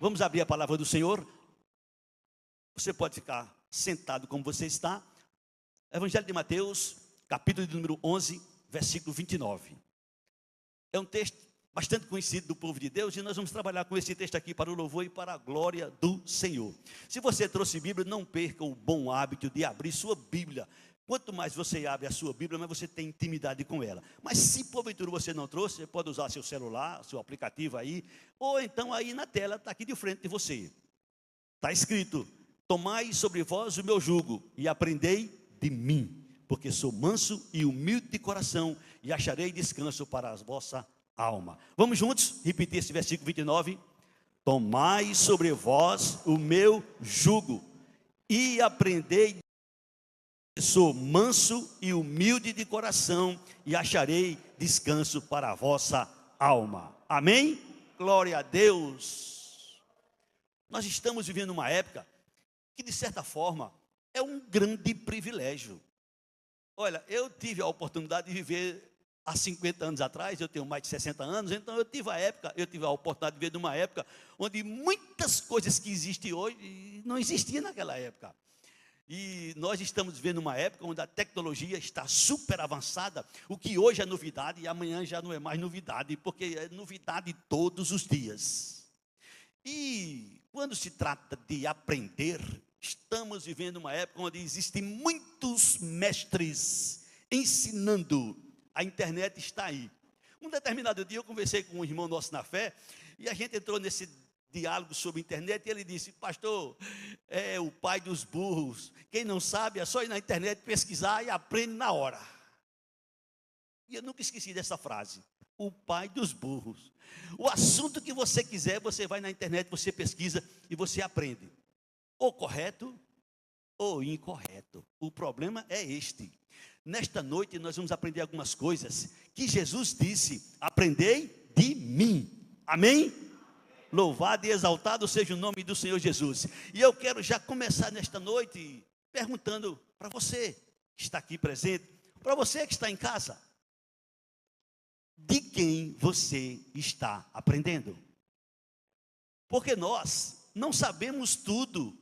Vamos abrir a palavra do Senhor. Você pode ficar sentado como você está. Evangelho de Mateus, capítulo de número 11, versículo 29. É um texto bastante conhecido do povo de Deus, e nós vamos trabalhar com esse texto aqui para o louvor e para a glória do Senhor. Se você trouxe Bíblia, não perca o bom hábito de abrir sua Bíblia. Quanto mais você abre a sua Bíblia, mais você tem intimidade com ela. Mas se porventura você não trouxe, você pode usar seu celular, seu aplicativo aí, ou então aí na tela, está aqui de frente de você. Está escrito: tomai sobre vós o meu jugo e aprendei de mim, porque sou manso e humilde de coração, e acharei descanso para a vossa alma. Vamos juntos repetir esse versículo 29. Tomai sobre vós o meu jugo e aprendei. Sou manso e humilde de coração, e acharei descanso para a vossa alma. Amém? Glória a Deus. Nós estamos vivendo uma época que, de certa forma, é um grande privilégio. Olha, eu tive a oportunidade de viver há 50 anos atrás, eu tenho mais de 60 anos, então eu tive a oportunidade de viver numa época onde muitas coisas que existem hoje não existiam naquela época. E nós estamos vivendo uma época onde a tecnologia está super avançada. O que hoje é novidade, e amanhã já não é mais novidade, porque é novidade todos os dias. E quando se trata de aprender, estamos vivendo uma época onde existem muitos mestres ensinando. A internet está aí. Um determinado dia eu conversei com um irmão nosso na fé, e a gente entrou nesse diálogo sobre internet, e ele disse: pastor, é o pai dos burros. Quem não sabe é só ir na internet pesquisar e aprende na hora. E eu nunca esqueci dessa frase: o pai dos burros. O assunto que você quiser, você vai na internet, você pesquisa e você aprende, ou correto ou incorreto. O problema é este. Nesta noite nós vamos aprender algumas coisas que Jesus disse: aprendei de mim. Amém? Louvado e exaltado seja o nome do Senhor Jesus. E eu quero já começar nesta noite perguntando para você que está aqui presente, para você que está em casa: de quem você está aprendendo? Porque nós não sabemos tudo.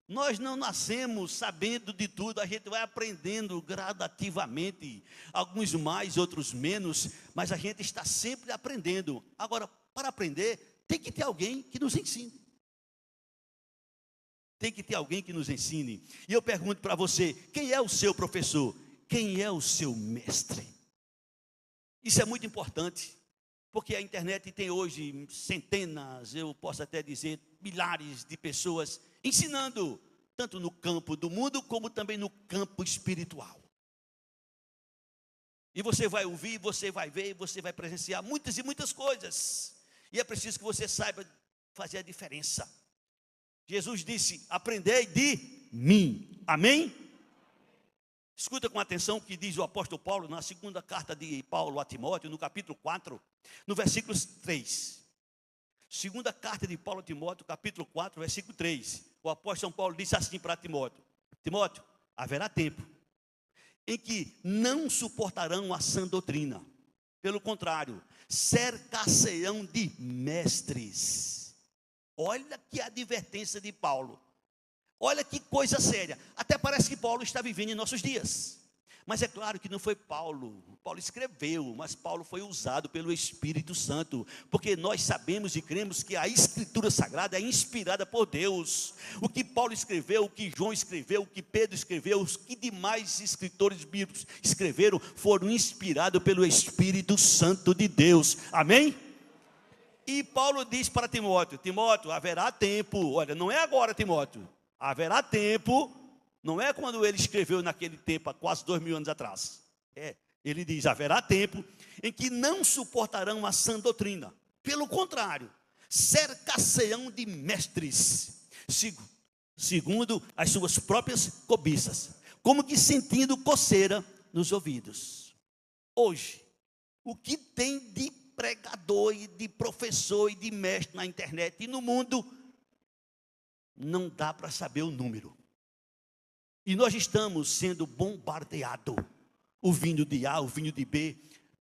Nós não nascemos sabendo de tudo, a gente vai aprendendo gradativamente, alguns mais, outros menos, mas a gente está sempre aprendendo. Agora, para aprender, tem que ter alguém que nos ensine. Tem que ter alguém que nos ensine. E eu pergunto para você: quem é o seu professor? Quem é o seu mestre? Isso é muito importante, porque a internet tem hoje centenas, eu posso até dizer milhares de pessoas ensinando, tanto no campo do mundo, como também no campo espiritual. E você vai ouvir, você vai ver, você vai presenciar muitas e muitas coisas. E é preciso que você saiba fazer a diferença. Jesus disse: aprendei de mim. Amém? Escuta com atenção o que diz o apóstolo Paulo na segunda carta de Paulo a Timóteo, no capítulo 4, no versículo 3. Segunda carta de Paulo a Timóteo, capítulo 4, versículo 3. O apóstolo São Paulo disse assim para Timóteo: Timóteo, haverá tempo em que não suportarão a sã doutrina. Pelo contrário, cercar-se-ão de mestres. Olha que advertência de Paulo. Olha que coisa séria. Até parece que Paulo está vivendo em nossos dias. Mas é claro que não foi Paulo. Paulo escreveu, mas Paulo foi usado pelo Espírito Santo. Porque nós sabemos e cremos que a Escritura Sagrada é inspirada por Deus. O que Paulo escreveu, o que João escreveu, o que Pedro escreveu, os que demais escritores bíblicos escreveram, foram inspirados pelo Espírito Santo de Deus. Amém? E Paulo diz para Timóteo: Timóteo, haverá tempo. Olha, não é agora, Timóteo. Haverá tempo. Não é quando ele escreveu naquele tempo, há quase 2000 anos atrás. Ele diz: haverá tempo em que não suportarão a sã doutrina. Pelo contrário, cercar-se-ão de mestres, segundo as suas próprias cobiças, como que sentindo coceira nos ouvidos. Hoje, o que tem de pregador e de professor e de mestre na internet e no mundo, não dá para saber o número. E nós estamos sendo bombardeados, ouvindo de A, ouvindo de B.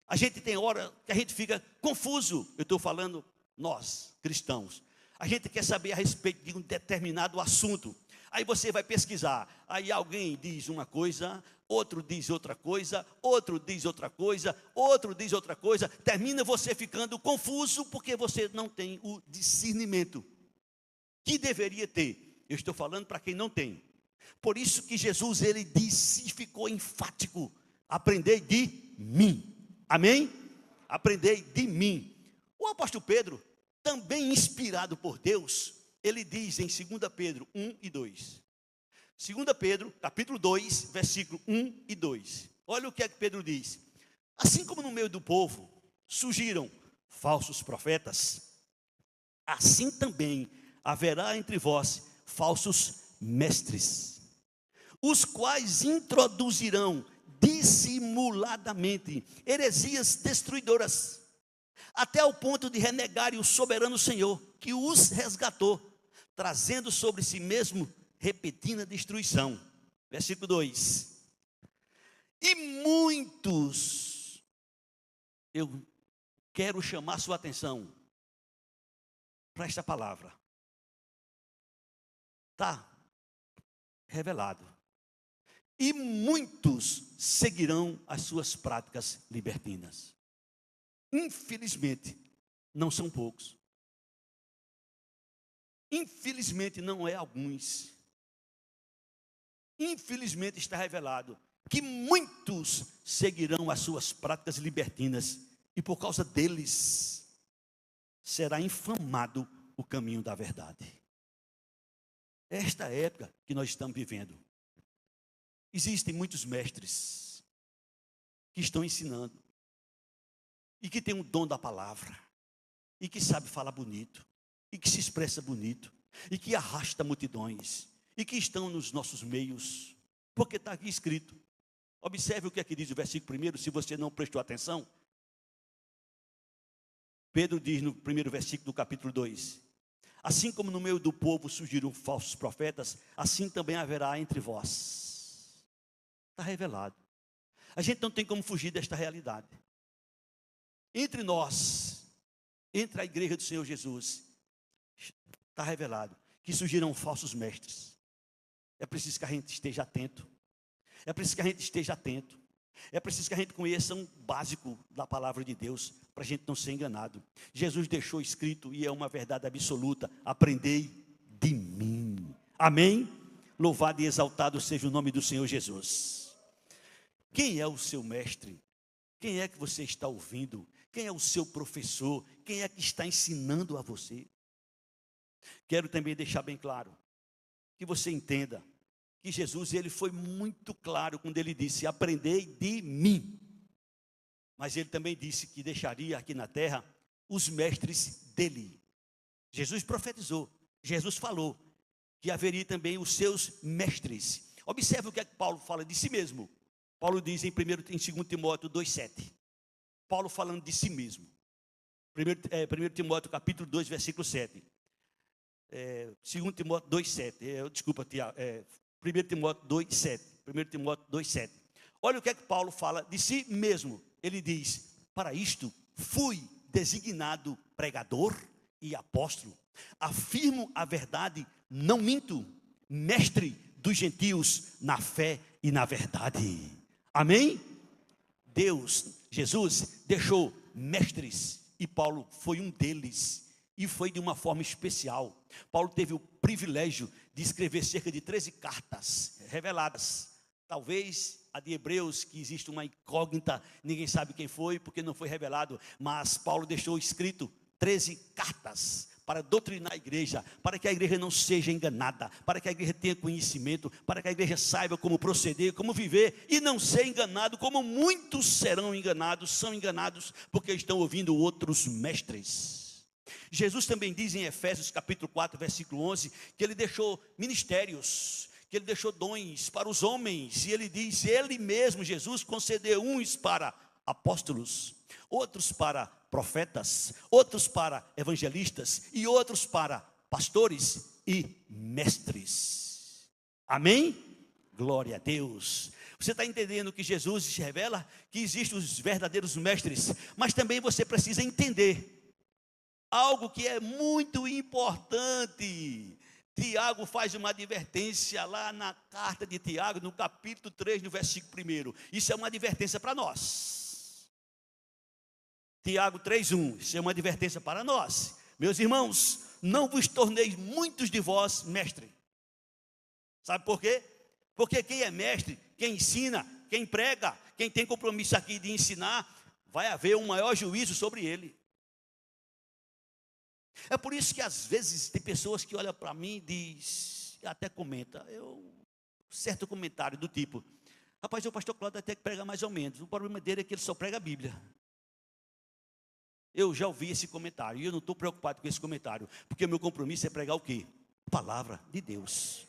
A gente tem hora que a gente fica confuso. Eu estou falando nós, cristãos. A gente quer saber a respeito de um determinado assunto. Aí você vai pesquisar. Aí alguém diz uma coisa, outro diz outra coisa, outro diz outra coisa, outro diz outra coisa. Termina você ficando confuso porque você não tem o discernimento que deveria ter. Eu estou falando para quem não tem. Por isso que Jesus, ele disse e ficou enfático: aprendei de mim. Amém? Aprendei de mim. O apóstolo Pedro, também inspirado por Deus, ele diz em 2 Pedro 1 e 2. 2 Pedro, capítulo 2, versículo 1 e 2. Olha o que é que Pedro diz: assim como no meio do povo surgiram falsos profetas, assim também haverá entre vós falsos mestres, os quais introduzirão dissimuladamente heresias destruidoras, até o ponto de renegarem o soberano Senhor, que os resgatou, trazendo sobre si mesmo repentina destruição. Versículo 2. E muitos, eu quero chamar sua atenção para esta palavra. Está revelado. E muitos seguirão as suas práticas libertinas. Infelizmente, não são poucos. Infelizmente, não é alguns. Infelizmente, está revelado que muitos seguirão as suas práticas libertinas, e por causa deles será infamado o caminho da verdade. Esta época que nós estamos vivendo, existem muitos mestres que estão ensinando, e que têm um dom da palavra, e que sabe falar bonito, e que se expressa bonito, e que arrasta multidões, e que estão nos nossos meios, porque está aqui escrito. Observe o que é que diz o versículo 1, se você não prestou atenção. Pedro diz no primeiro versículo do capítulo 2: assim como no meio do povo surgiram falsos profetas, assim também haverá entre vós. Está revelado. A gente não tem como fugir desta realidade. Entre nós, entre a igreja do Senhor Jesus, está revelado que surgiram falsos mestres. É preciso que a gente esteja atento. É preciso que a gente esteja atento. É preciso que a gente conheça um básico da palavra de Deus, para a gente não ser enganado. Jesus deixou escrito, e é uma verdade absoluta: aprendei de mim. Amém? Louvado e exaltado seja o nome do Senhor Jesus. Quem é o seu mestre? Quem é que você está ouvindo? Quem é o seu professor? Quem é que está ensinando a você? Quero também deixar bem claro, que você entenda, que Jesus, ele foi muito claro quando ele disse: aprendei de mim. Mas ele também disse que deixaria aqui na terra os mestres dele. Jesus profetizou, Jesus falou que haveria também os seus mestres. Observe o que é que Paulo fala de si mesmo. Paulo diz em 2 Timóteo 2,7. Paulo falando de si mesmo. 1 Timóteo capítulo 2, versículo 7. 2 Timóteo 2,7. Desculpa, 1 Timóteo 2,7. 1 Timóteo 2,7. Olha o que é que Paulo fala de si mesmo. Ele diz: para isto fui designado pregador e apóstolo. Afirmo a verdade, não minto, mestre dos gentios na fé e na verdade. Amém? Deus, Jesus, deixou mestres, e Paulo foi um deles, e foi de uma forma especial. Paulo teve o privilégio de escrever cerca de 13 cartas reveladas. Talvez a de Hebreus, que existe uma incógnita, ninguém sabe quem foi, porque não foi revelado. Mas Paulo deixou escrito 13 cartas para doutrinar a igreja, para que a igreja não seja enganada, para que a igreja tenha conhecimento, para que a igreja saiba como proceder, como viver, e não ser enganado, como muitos serão enganados, são enganados, porque estão ouvindo outros mestres. Jesus também diz em Efésios capítulo 4, versículo 11, que ele deixou ministérios, que ele deixou dons para os homens, e ele diz: ele mesmo, Jesus, concedeu uns para apóstolos, outros para profetas, outros para evangelistas, e outros para pastores e mestres. Amém? Glória a Deus. Você está entendendo que Jesus revela que existem os verdadeiros mestres, mas também você precisa entender algo que é muito importante. Tiago faz uma advertência lá na carta de Tiago, no capítulo 3, no versículo 1. Isso é uma advertência para nós. Tiago 3:1, isso é uma advertência para nós. Meus irmãos, não vos torneis muitos de vós mestre. Sabe por quê? Porque quem é mestre, quem ensina, quem prega, quem tem compromisso aqui de ensinar, vai haver um maior juízo sobre ele. É por isso que às vezes tem pessoas que olham para mim e diz, até comenta, certo comentário do tipo, rapaz, o pastor Cláudio até que prega mais ou menos, o problema dele é que ele só prega a Bíblia. Eu já ouvi esse comentário, e eu não estou preocupado com esse comentário, porque o meu compromisso é pregar o quê? A palavra de Deus.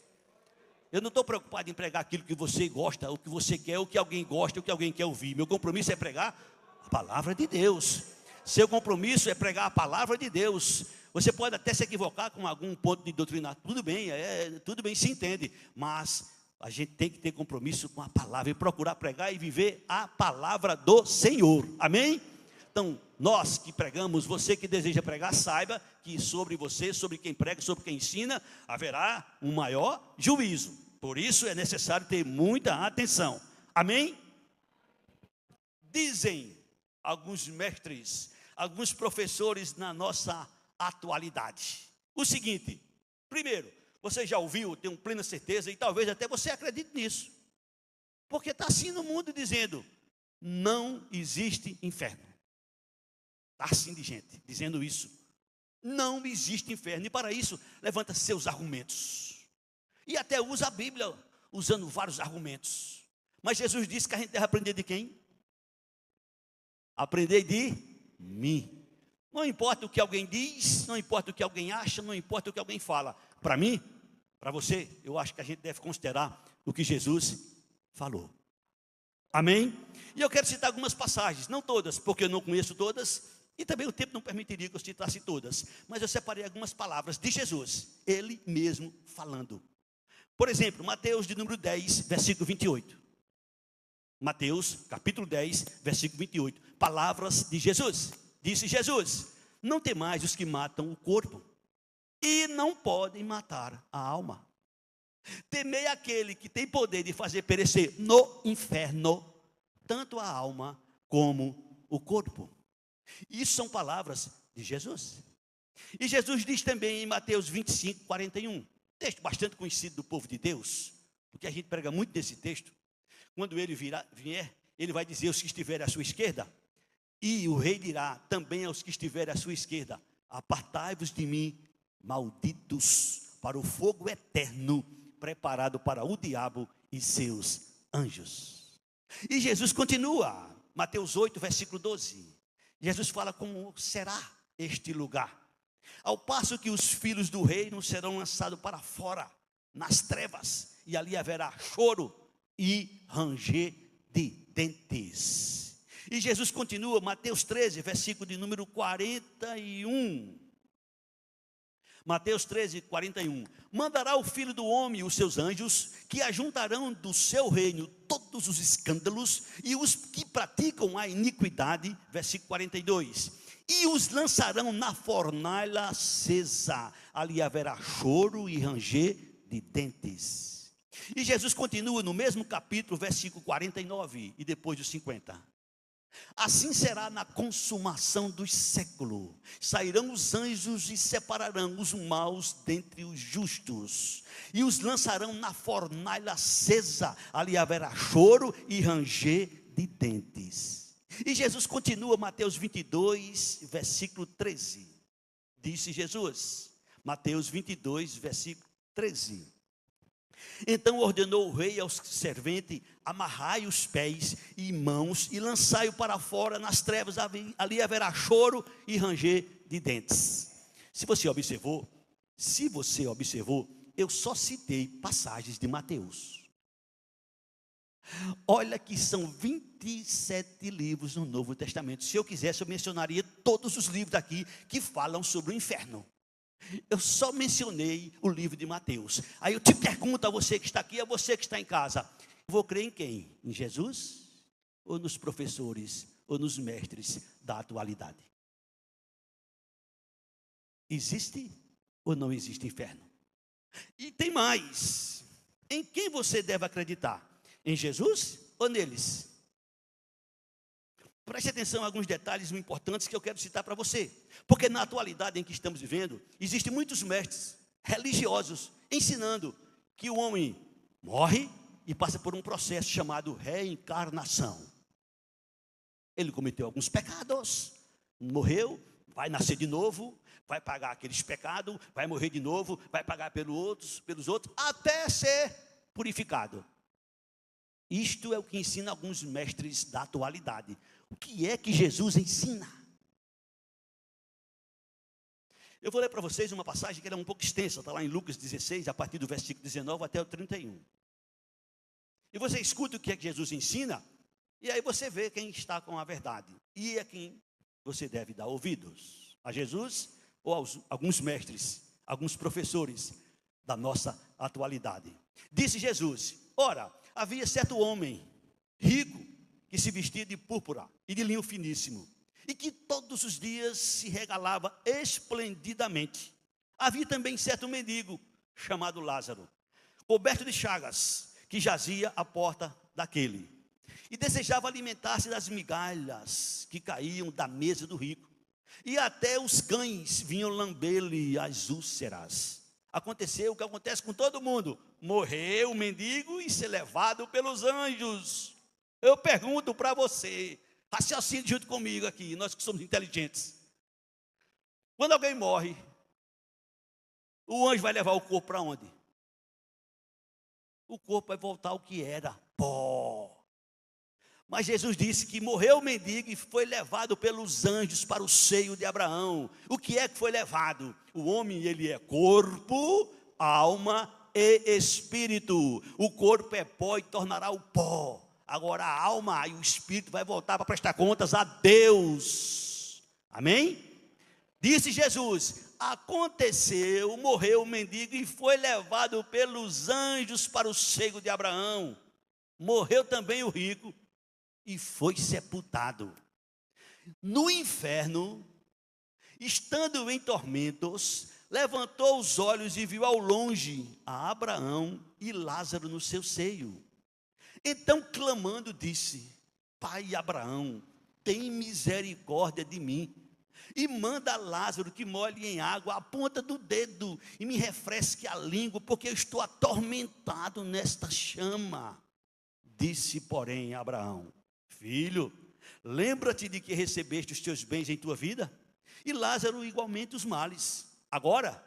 Eu não estou preocupado em pregar aquilo que você gosta, o que você quer, o que alguém gosta, o que alguém quer ouvir. Meu compromisso é pregar a palavra de Deus. Seu compromisso é pregar a palavra de Deus. Você pode até se equivocar com algum ponto de doutrina, tudo bem, se entende, mas a gente tem que ter compromisso com a palavra e procurar pregar e viver a palavra do Senhor, amém? Então, nós que pregamos, você que deseja pregar, saiba que sobre você, sobre quem prega, sobre quem ensina, haverá um maior juízo, por isso é necessário ter muita atenção, amém? Dizem alguns mestres, alguns professores na nossa atualidade, o seguinte: primeiro, você já ouviu, tenho plena certeza, e talvez até você acredite nisso, porque está assim no mundo dizendo, não existe inferno. Está assim de gente, dizendo isso, não existe inferno, e para isso, levanta seus argumentos, e até usa a Bíblia, usando vários argumentos, mas Jesus disse que a gente deve aprender de quem? Aprender de mim. Não importa o que alguém diz, não importa o que alguém acha, não importa o que alguém fala. Para mim, para você, eu acho que a gente deve considerar o que Jesus falou. Amém? E eu quero citar algumas passagens, não todas, porque eu não conheço todas, e também o tempo não permitiria que eu citasse todas. Mas eu separei algumas palavras de Jesus, ele mesmo falando. Por exemplo, Mateus de número 10, versículo 28. Mateus, capítulo 10, versículo 28. Palavras de Jesus. Disse Jesus, não temais os que matam o corpo, e não podem matar a alma. Temei aquele que tem poder de fazer perecer no inferno, tanto a alma como o corpo. Isso são palavras de Jesus. E Jesus diz também em Mateus 25, 41, texto bastante conhecido do povo de Deus, porque a gente prega muito desse texto. Quando ele vier, ele vai dizer aos que estiverem à sua esquerda, e o rei dirá também aos que estiverem à sua esquerda, apartai-vos de mim, malditos, para o fogo eterno, preparado para o diabo e seus anjos. E Jesus continua, Mateus 8, versículo 12, Jesus fala como será este lugar, ao passo que os filhos do reino serão lançados para fora, nas trevas, e ali haverá choro e ranger de dentes. E Jesus continua, Mateus 13, versículo de número 41. Mateus 13, 41. Mandará o Filho do Homem os seus anjos, que ajuntarão do seu reino todos os escândalos e os que praticam a iniquidade, versículo 42. E os lançarão na fornalha acesa, ali haverá choro e ranger de dentes. E Jesus continua no mesmo capítulo, versículo 49, e depois dos 50. Assim será na consumação dos séculos, sairão os anjos e separarão os maus dentre os justos, e os lançarão na fornalha acesa, ali haverá choro e ranger de dentes. E Jesus continua, Mateus 22, versículo 13, disse Jesus, Mateus 22, versículo 13. Então ordenou o rei aos serventes, amarrai os pés e mãos e lançai-o para fora nas trevas, ali haverá choro e ranger de dentes. Se você observou, eu só citei passagens de Mateus. Olha que são 27 livros no Novo Testamento. Se eu quisesse, eu mencionaria todos os livros aqui que falam sobre o inferno. Eu só mencionei o livro de Mateus. Aí eu te pergunto a você que está aqui, a você que está em casa, vou crer em quem? Em Jesus? Ou nos professores? Ou nos mestres da atualidade? Existe ou não existe inferno? E tem mais. Em quem você deve acreditar? Em Jesus ou neles? Preste atenção a alguns detalhes importantes que eu quero citar para você. Porque na atualidade em que estamos vivendo, existem muitos mestres religiosos ensinando que o homem morre e passa por um processo chamado reencarnação. Ele cometeu alguns pecados, morreu, vai nascer de novo, vai pagar aqueles pecados, vai morrer de novo, vai pagar pelos outros, até ser purificado. Isto é o que ensina alguns mestres da atualidade. O que é que Jesus ensina? Eu vou ler para vocês uma passagem que é um pouco extensa, está lá em Lucas 16, a partir do versículo 19 até o 31. E você escuta o que é que Jesus ensina, e aí você vê quem está com a verdade, e a quem você deve dar ouvidos, a Jesus ou a alguns mestres, alguns professores da nossa atualidade. Disse Jesus: ora, havia certo homem rico que se vestia de púrpura e de linho finíssimo, e que todos os dias se regalava esplendidamente. Havia também certo mendigo chamado Lázaro, coberto de chagas, que jazia à porta daquele, e desejava alimentar-se das migalhas que caíam da mesa do rico, e até os cães vinham lamber-lhe as úlceras. Aconteceu o que acontece com todo mundo: morreu o mendigo e ser levado pelos anjos. Eu pergunto para você, raciocine junto comigo aqui, nós que somos inteligentes. Quando alguém morre, o anjo vai levar o corpo para onde? O corpo vai voltar ao que era, pó. Mas Jesus disse que morreu o mendigo e foi levado pelos anjos para o seio de Abraão. O que é que foi levado? O homem, ele é corpo, alma e espírito. O corpo é pó e tornará o pó. Agora a alma e o espírito vai voltar para prestar contas a Deus. Amém? Disse Jesus: aconteceu, morreu o mendigo e foi levado pelos anjos para o seio de Abraão. Morreu também o rico e foi sepultado. No inferno, estando em tormentos, levantou os olhos e viu ao longe a Abraão e Lázaro no seu seio. Então, clamando, disse: Pai Abraão, tem misericórdia de mim, e manda Lázaro que molhe em água a ponta do dedo e me refresque a língua, porque eu estou atormentado nesta chama. Disse, porém, Abraão: Filho, lembra-te de que recebeste os teus bens em tua vida, e Lázaro igualmente os males. Agora,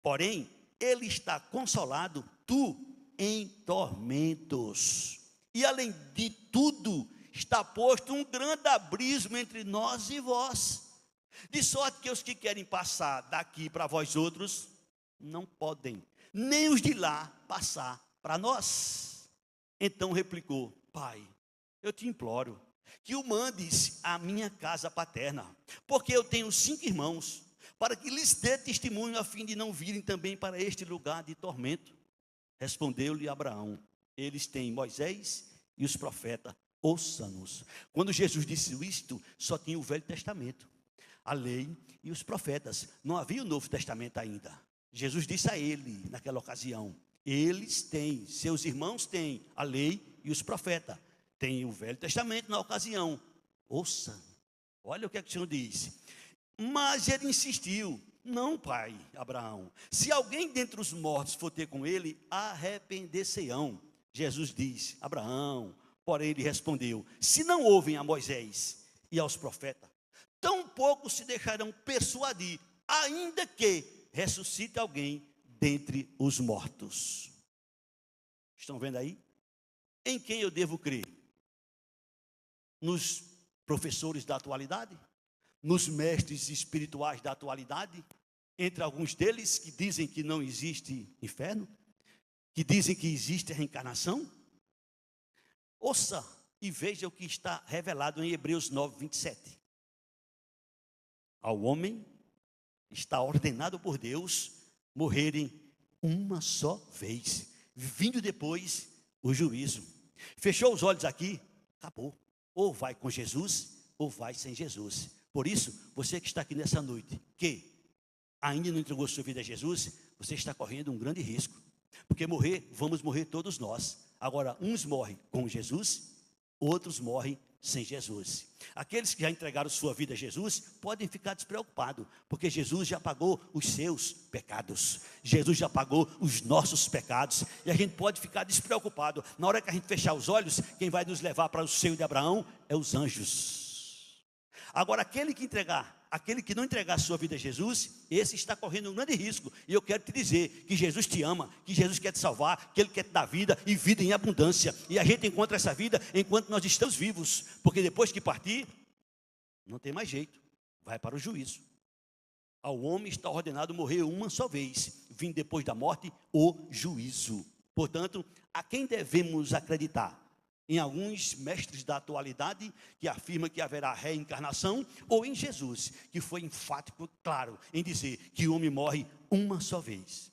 porém, ele está consolado, tu em tormentos. E além de tudo, está posto um grande abismo entre nós e vós, de sorte que os que querem passar daqui para vós outros, não podem, nem os de lá passar para nós. Então replicou: Pai, eu te imploro que o mandes à minha casa paterna, porque eu tenho 5 irmãos, para que lhes dê testemunho, a fim de não virem também para este lugar de tormento. Respondeu-lhe Abraão: eles têm Moisés e os profetas, ouça-nos. Quando Jesus disse isto, só tinha o Velho Testamento, a lei e os profetas, não havia o Novo Testamento ainda. Jesus disse a ele, naquela ocasião: eles têm, seus irmãos têm a lei e os profetas, tem o Velho Testamento na ocasião, ouça. Olha o que é que o Senhor disse. Mas ele insistiu: não, pai Abraão, se alguém dentre os mortos for ter com ele, arrepender-se-ão. Jesus disse: Abraão, porém ele respondeu: se não ouvem a Moisés e aos profetas, tampouco se deixarão persuadir, ainda que ressuscite alguém dentre os mortos. Estão vendo aí? Em quem eu devo crer? Nos professores da atualidade? Nos mestres espirituais da atualidade? Entre alguns deles que dizem que não existe inferno? Que dizem que existe reencarnação? Ouça e veja o que está revelado em Hebreus 9, 27. Ao homem está ordenado por Deus morrerem uma só vez, vindo depois o juízo. Fechou os olhos aqui, acabou. Ou vai com Jesus, ou vai sem Jesus. Por isso, você que está aqui nessa noite, que ainda não entregou sua vida a Jesus, você está correndo um grande risco. Porque vamos morrer todos nós. Agora, uns morrem com Jesus, outros morrem sem Jesus. Aqueles que já entregaram sua vida a Jesus podem ficar despreocupados, porque Jesus já pagou os seus pecados. Jesus já pagou os nossos pecados, e a gente pode ficar despreocupado. Na hora que a gente fechar os olhos, quem vai nos levar para o seio de Abraão é os anjos. Agora, aquele que não entregar a sua vida a Jesus, esse está correndo um grande risco. E eu quero te dizer que Jesus te ama, que Jesus quer te salvar, que Ele quer te dar vida e vida em abundância. E a gente encontra essa vida enquanto nós estamos vivos, porque depois que partir, não tem mais jeito, vai para o juízo. Ao homem está ordenado morrer uma só vez, vindo depois da morte o juízo. Portanto, a quem devemos acreditar? Em alguns mestres da atualidade que afirmam que haverá reencarnação, ou em Jesus, que foi enfático, claro, em dizer que o homem morre uma só vez.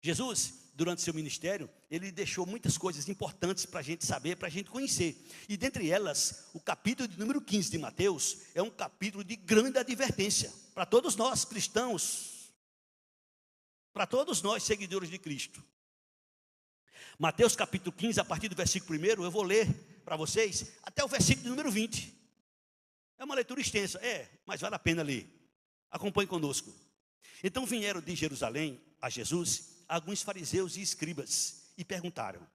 Jesus, durante seu ministério, ele deixou muitas coisas importantes para a gente saber, para a gente conhecer. E dentre elas, o capítulo de número 15 de Mateus é um capítulo de grande advertência para todos nós cristãos, para todos nós seguidores de Cristo. Mateus capítulo 15, a partir do versículo 1, eu vou ler para vocês até o versículo número 20. É uma leitura extensa, mas vale a pena ler. Acompanhe conosco. Então vieram de Jerusalém a Jesus alguns fariseus e escribas e perguntaram: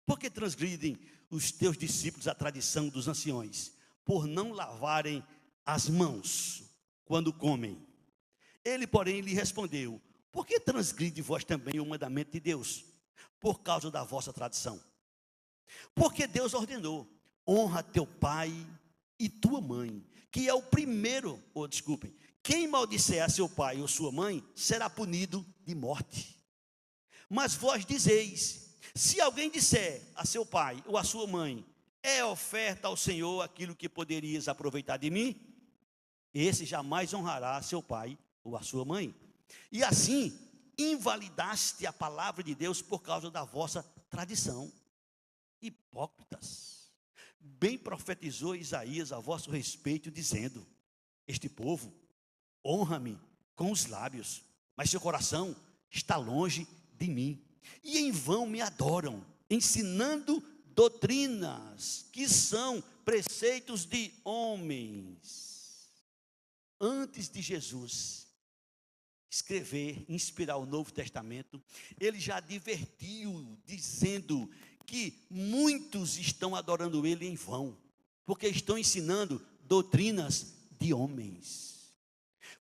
por que transgridem os teus discípulos a tradição dos anciões, por não lavarem as mãos quando comem? Ele, porém, lhe respondeu: por que transgride vós também o mandamento de Deus, por causa da vossa tradição? Porque Deus ordenou: honra teu pai e tua mãe, que é o primeiro, quem maldisser a seu pai ou sua mãe, será punido de morte. Mas vós dizeis: se alguém disser a seu pai ou a sua mãe, é oferta ao Senhor aquilo que poderias aproveitar de mim, esse jamais honrará a seu pai ou a sua mãe. E assim invalidaste a palavra de Deus por causa da vossa tradição. Hipócritas, bem profetizou Isaías a vosso respeito, dizendo: este povo honra-me com os lábios, mas seu coração está longe de mim, e em vão me adoram, ensinando doutrinas que são preceitos de homens. Antes de Jesus escrever, inspirar o Novo Testamento, ele já advertiu, dizendo que muitos estão adorando ele em vão, porque estão ensinando doutrinas de homens.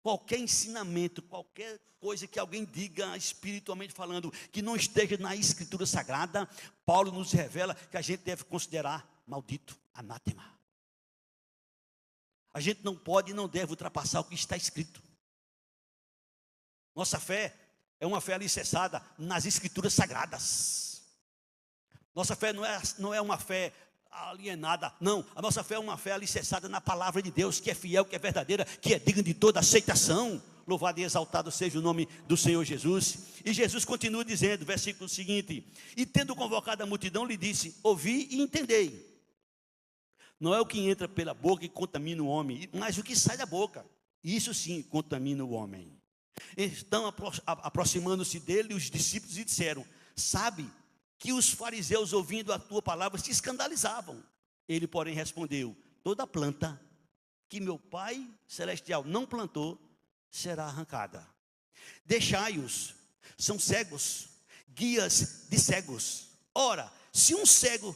Qualquer ensinamento, qualquer coisa que alguém diga espiritualmente falando, que não esteja na Escritura Sagrada, Paulo nos revela que a gente deve considerar maldito, anátema. A gente não pode e não deve ultrapassar o que está escrito. Nossa fé é uma fé alicerçada nas Escrituras Sagradas. Nossa fé não é uma fé alienada, não. A nossa fé é uma fé alicerçada na palavra de Deus, que é fiel, que é verdadeira, que é digna de toda aceitação. Louvado e exaltado seja o nome do Senhor Jesus. E Jesus continua dizendo, versículo seguinte: e tendo convocado a multidão, lhe disse: ouvi e entendei. Não é o que entra pela boca que contamina o homem, mas o que sai da boca, isso sim contamina o homem. Então, aproximando-se dele, os discípulos lhe disseram: sabe que os fariseus, ouvindo a tua palavra, se escandalizavam. Ele, porém, respondeu: toda planta que meu Pai Celestial não plantou será arrancada. Deixai-os, são cegos, guias de cegos. Ora, se um cego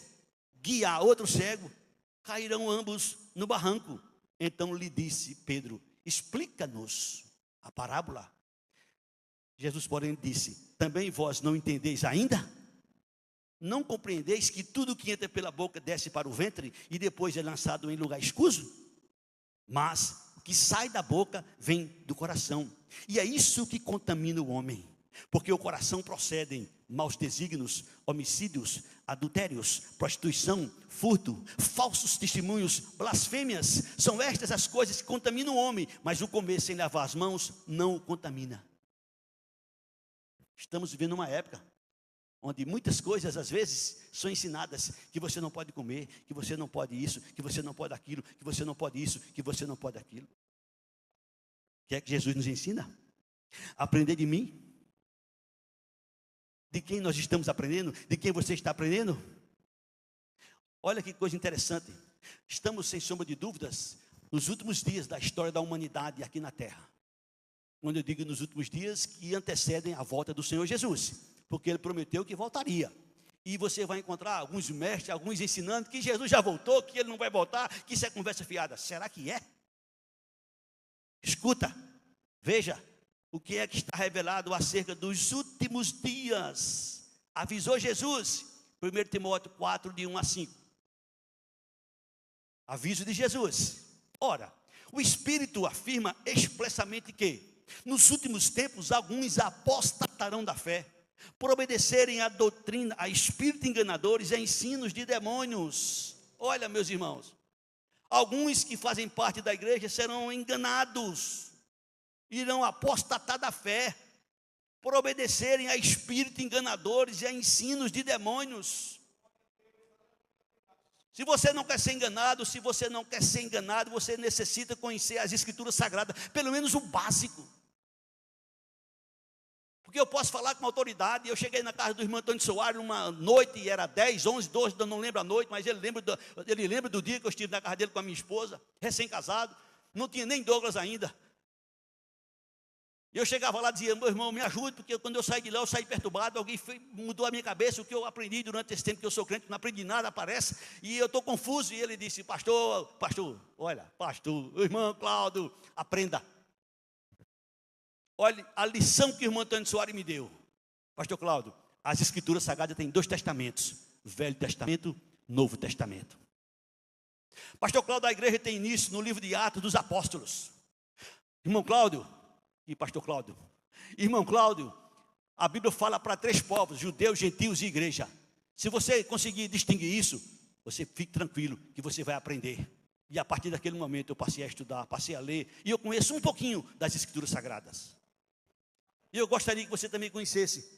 guiar outro cego, cairão ambos no barranco. Então lhe disse Pedro: explica-nos a parábola. Jesus, porém, disse: também vós não entendeis ainda? Não compreendeis que tudo que entra pela boca desce para o ventre e depois é lançado em lugar escuso? Mas o que sai da boca vem do coração, e é isso que contamina o homem, porque o coração procedem maus desígnios, homicídios, adultérios, prostituição, furto, falsos testemunhos, blasfêmias. São estas as coisas que contaminam o homem, mas o comer sem lavar as mãos não o contamina. Estamos vivendo uma época onde muitas coisas às vezes são ensinadas, que você não pode comer, que você não pode isso, que você não pode aquilo, que você não pode isso, que você não pode aquilo. que é que Jesus nos ensina? Aprender de mim? De quem nós estamos aprendendo? De quem você está aprendendo? Olha que coisa interessante. Estamos, sem sombra de dúvidas, nos últimos dias da história da humanidade aqui na Terra. Quando eu digo nos últimos dias, que antecedem a volta do Senhor Jesus, porque Ele prometeu que voltaria. E você vai encontrar alguns mestres, alguns ensinando que Jesus já voltou, que Ele não vai voltar, que isso é conversa fiada. Será que é? Escuta, veja, o que é que está revelado acerca dos últimos dias. Avisou Jesus, 1 Timóteo 4, de 1 a 5. Aviso de Jesus. Ora, o Espírito afirma expressamente que nos últimos tempos alguns apostatarão da fé, por obedecerem à doutrina, a espíritos enganadores e a ensinos de demônios. Olha, meus irmãos, alguns que fazem parte da igreja serão enganados, irão apostatar da fé, por obedecerem a espíritos enganadores e a ensinos de demônios. Se você não quer ser enganado, você necessita conhecer as Escrituras Sagradas, pelo menos o básico. Porque eu posso falar com autoridade. Eu cheguei na casa do irmão Antônio Soares uma noite, era 10, 11, 12, eu não lembro a noite, mas ele lembra do dia que eu estive na casa dele com a minha esposa, recém-casado, não tinha nem Douglas ainda. Eu chegava lá e dizia: meu irmão, me ajude, porque quando eu saí de lá, eu saí perturbado, mudou a minha cabeça, o que eu aprendi durante esse tempo que eu sou crente, não aprendi nada, parece, e eu estou confuso. E ele disse: pastor, o irmão Cláudio, aprenda. Olha a lição que o irmão Antônio Soares me deu. Pastor Cláudio, as Escrituras Sagradas têm 2 testamentos: Velho Testamento, Novo Testamento. Pastor Cláudio, a igreja tem início no livro de Atos dos Apóstolos. Irmão Cláudio, irmão Cláudio, a Bíblia fala para 3 povos: judeus, gentios e igreja. Se você conseguir distinguir isso, você fique tranquilo que você vai aprender. E a partir daquele momento eu passei a estudar, passei a ler, e eu conheço um pouquinho das Escrituras Sagradas. E eu gostaria que você também conhecesse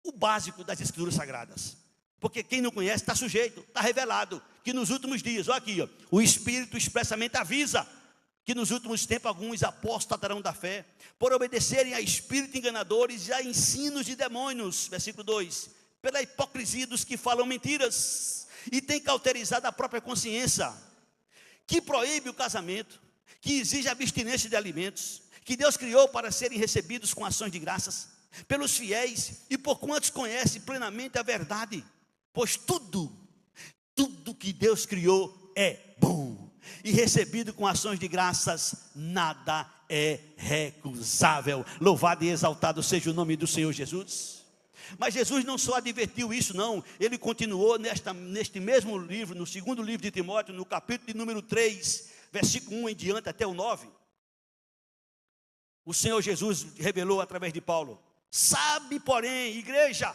o básico das Escrituras Sagradas, porque quem não conhece está sujeito, está revelado, que nos últimos dias, olha aqui, o Espírito expressamente avisa que nos últimos tempos alguns apostatarão da fé, por obedecerem a espíritos enganadores e a ensinos de demônios. Versículo 2: pela hipocrisia dos que falam mentiras, e têm cauterizado a própria consciência, que proíbe o casamento, que exige abstinência de alimentos, que Deus criou para serem recebidos com ações de graças, pelos fiéis e por quantos conhecem plenamente a verdade. Pois tudo que Deus criou é bom, e recebido com ações de graças, nada é recusável. Louvado e exaltado seja o nome do Senhor Jesus. Mas Jesus não só advertiu isso, não. Ele continuou neste mesmo livro, no segundo livro de Timóteo, no capítulo de número 3, versículo 1 em diante até o 9. O Senhor Jesus revelou através de Paulo: sabe, porém, igreja,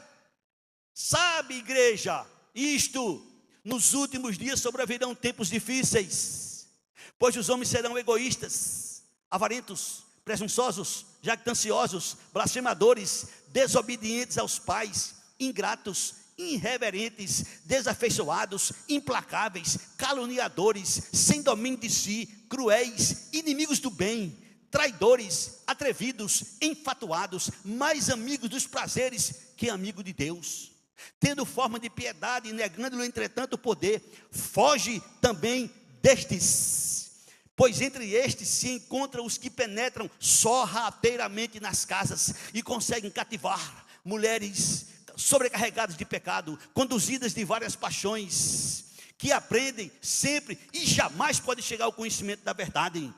isto: nos últimos dias sobrevirão tempos difíceis, pois os homens serão egoístas, avarentos, presunçosos, jactanciosos, blasfemadores, desobedientes aos pais, ingratos, irreverentes, desafeiçoados, implacáveis, caluniadores, sem domínio de si, cruéis, inimigos do bem, traidores, atrevidos, enfatuados, mais amigos dos prazeres que amigos de Deus, tendo forma de piedade e negando-lhe entretanto o poder. Foge também destes, pois entre estes se encontram os que penetram sorrateiramente nas casas e conseguem cativar mulheres sobrecarregadas de pecado, conduzidas de várias paixões, que aprendem sempre e jamais podem chegar ao conhecimento da verdade.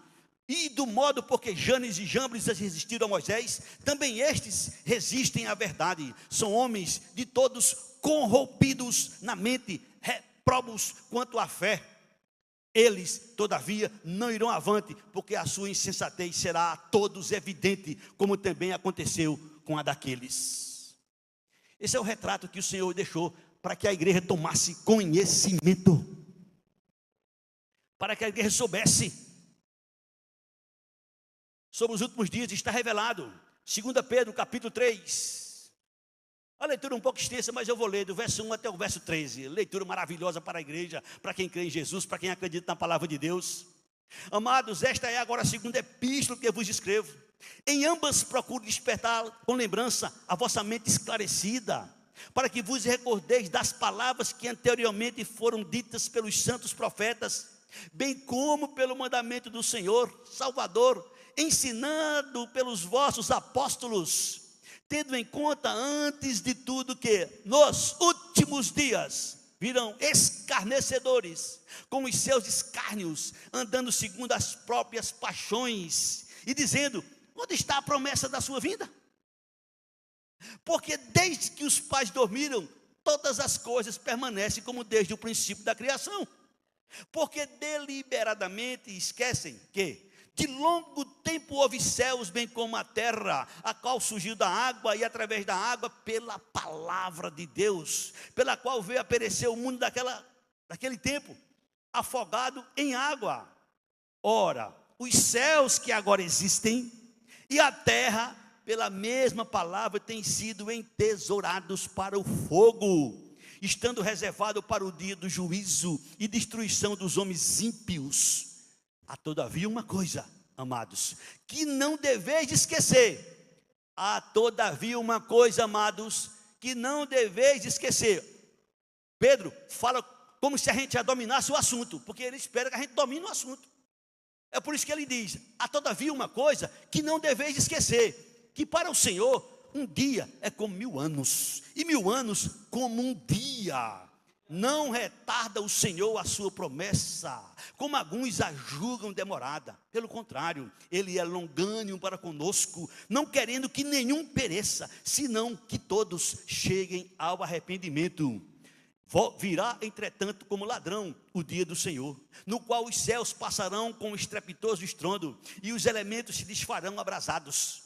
E do modo porque Janes e Jambres resistiram a Moisés, também estes resistem à verdade. São homens de todos corrompidos na mente, reprobos quanto à fé. Eles, todavia, não irão avante, porque a sua insensatez será a todos evidente, como também aconteceu com a daqueles. Esse é o retrato que o Senhor deixou para que a igreja tomasse conhecimento, para que a igreja soubesse. Sobre os últimos dias está revelado, 2 Pedro capítulo 3, a leitura é um pouco extensa, mas eu vou ler do verso 1 até o verso 13, leitura maravilhosa para a igreja, para quem crê em Jesus, para quem acredita na palavra de Deus. Amados, esta é agora a segunda epístola que eu vos escrevo. Em ambas procuro despertar com lembrança a vossa mente esclarecida, para que vos recordeis das palavras que anteriormente foram ditas pelos santos profetas, bem como pelo mandamento do Senhor Salvador, ensinado pelos vossos apóstolos, tendo em conta antes de tudo que nos últimos dias virão escarnecedores com os seus escárnios, andando segundo as próprias paixões e dizendo: onde está a promessa da sua vinda? Porque desde que os pais dormiram, todas as coisas permanecem como desde o princípio da criação. Porque deliberadamente esquecem que de longo tempo houve céus, bem como a terra, a qual surgiu da água e através da água pela palavra de Deus, pela qual veio a perecer o mundo daquele tempo, afogado em água. Ora, os céus que agora existem e a terra, pela mesma palavra, têm sido entesourados para o fogo, estando reservado para o dia do juízo e destruição dos homens ímpios. Há todavia uma coisa, amados, que não deveis esquecer. Há todavia uma coisa, amados, que não deveis esquecer. Pedro fala como se a gente já dominasse o assunto, porque ele espera que a gente domine o assunto. É por isso que ele diz: há todavia uma coisa que não deveis esquecer, que para o Senhor um dia é como 1000 anos, e 1000 anos como um dia. Não retarda o Senhor a sua promessa, como alguns a julgam demorada. Pelo contrário, Ele é longânimo para conosco, não querendo que nenhum pereça, senão que todos cheguem ao arrependimento. Virá, entretanto, como ladrão o dia do Senhor, no qual os céus passarão com estrepitoso estrondo, e os elementos se desfarão abrasados.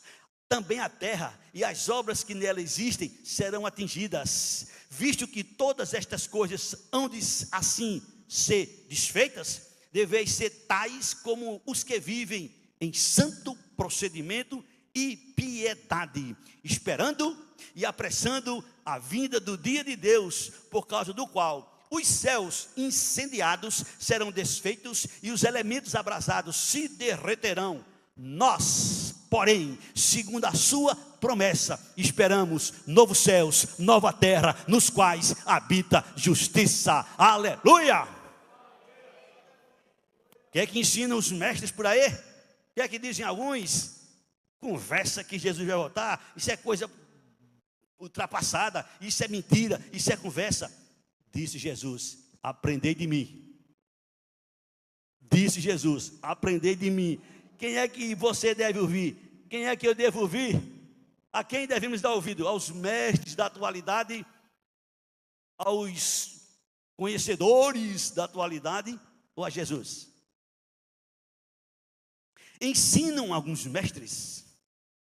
Também a terra e as obras que nela existem serão atingidas. Visto que todas estas coisas hão de assim ser desfeitas, deveis ser tais como os que vivem em santo procedimento e piedade, esperando e apressando a vinda do dia de Deus, por causa do qual os céus incendiados serão desfeitos e os elementos abrasados se derreterão. Nós, porém, segundo a sua promessa, esperamos novos céus, nova terra, nos quais habita justiça. Aleluia! O que é que ensinam os mestres por aí? O que é que dizem alguns? Conversa que Jesus vai voltar, isso é coisa ultrapassada, isso é mentira, isso é conversa. Disse Jesus: aprendei de mim. Disse Jesus: aprendei de mim. Quem é que você deve ouvir? Quem é que eu devo ouvir? A quem devemos dar ouvido? Aos mestres da atualidade? Aos conhecedores da atualidade? Ou a Jesus? Ensinam alguns mestres,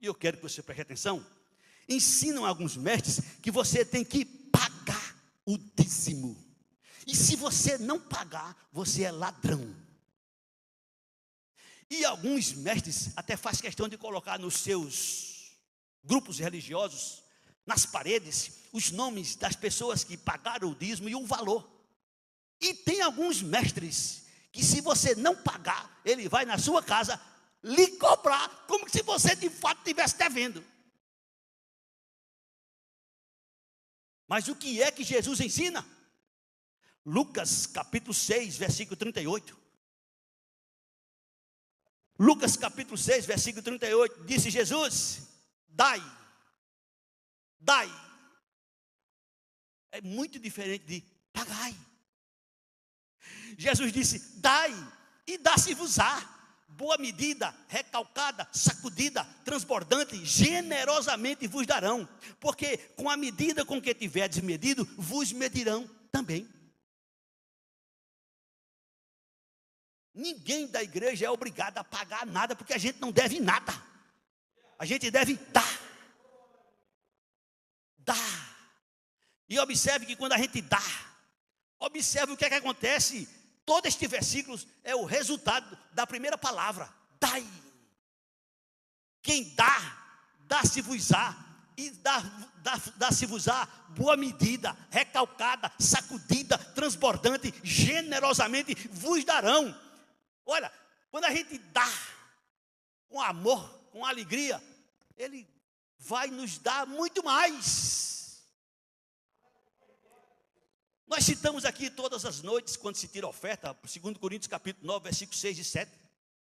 e eu quero que você preste atenção, ensinam alguns mestres que você tem que pagar o dízimo. E se você não pagar, você é ladrão. E alguns mestres até faz questão de colocar nos seus grupos religiosos, nas paredes, os nomes das pessoas que pagaram o dízimo e o valor. E tem alguns mestres que, se você não pagar, ele vai na sua casa lhe cobrar, como se você de fato estivesse devendo. Mas o que é que Jesus ensina? Lucas capítulo 6, versículo 38. Lucas capítulo 6, versículo 38, disse Jesus: dai. É muito diferente de pagai. Jesus disse: dai, e dá-se-vos-á. Boa medida, recalcada, sacudida, transbordante, generosamente vos darão. Porque com a medida com que tiverdes medido, vos medirão também. Ninguém da igreja é obrigado a pagar nada, porque a gente não deve nada. A gente deve dar. Dar. E observe que quando a gente dá, observe o que é que acontece. Todo este versículo é o resultado da primeira palavra: dai. Quem dá, dá-se-vos-á. E dá-se-vos-á boa medida, recalcada, sacudida, transbordante, generosamente vos darão. Olha, Quando a gente dá com amor, com alegria, Ele vai nos dar muito mais. Nós citamos aqui todas as noites, quando se tira a oferta, 2 Coríntios capítulo 9, versículos 6 e 7.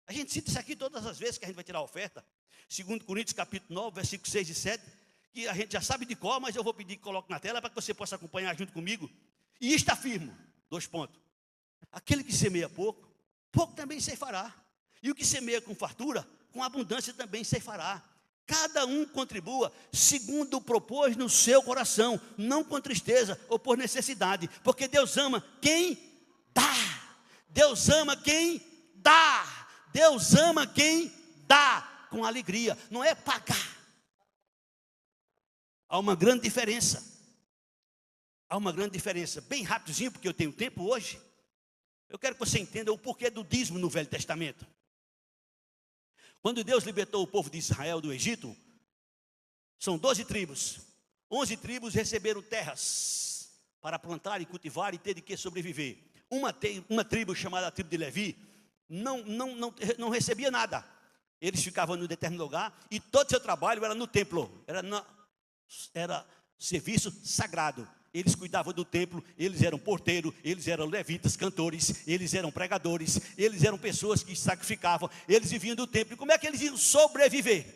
A gente cita isso aqui todas as vezes que a gente vai tirar a oferta. 2 Coríntios capítulo 9, versículos 6 e 7. Que a gente já sabe de cor, mas eu vou pedir que coloque na tela para que você possa acompanhar junto comigo. E isto afirmo, 2 pontos. Aquele que semeia pouco, pouco também ceifará. E o que semeia com fartura, com abundância também ceifará. Cada um contribua segundo propôs no seu coração, não com tristeza ou por necessidade, porque Deus ama quem dá. Deus ama quem dá. Deus ama quem dá com alegria, não é pagar. Há uma grande diferença. Há uma grande diferença. Bem rapidinho, porque eu tenho tempo hoje. Eu quero que você entenda o porquê do dízimo no Velho Testamento. Quando Deus libertou o povo de Israel do Egito, são 12 tribos. 11 tribos receberam terras para plantar e cultivar e ter de que sobreviver. Uma tribo chamada tribo de Levi não recebia nada. Eles ficavam no determinado lugar e todo o seu trabalho era no templo. Era serviço sagrado. Eles cuidavam do templo, eles eram porteiros, eles eram levitas, cantores, eles eram pregadores, eles eram pessoas que sacrificavam, eles viviam do templo. E como é que eles iam sobreviver?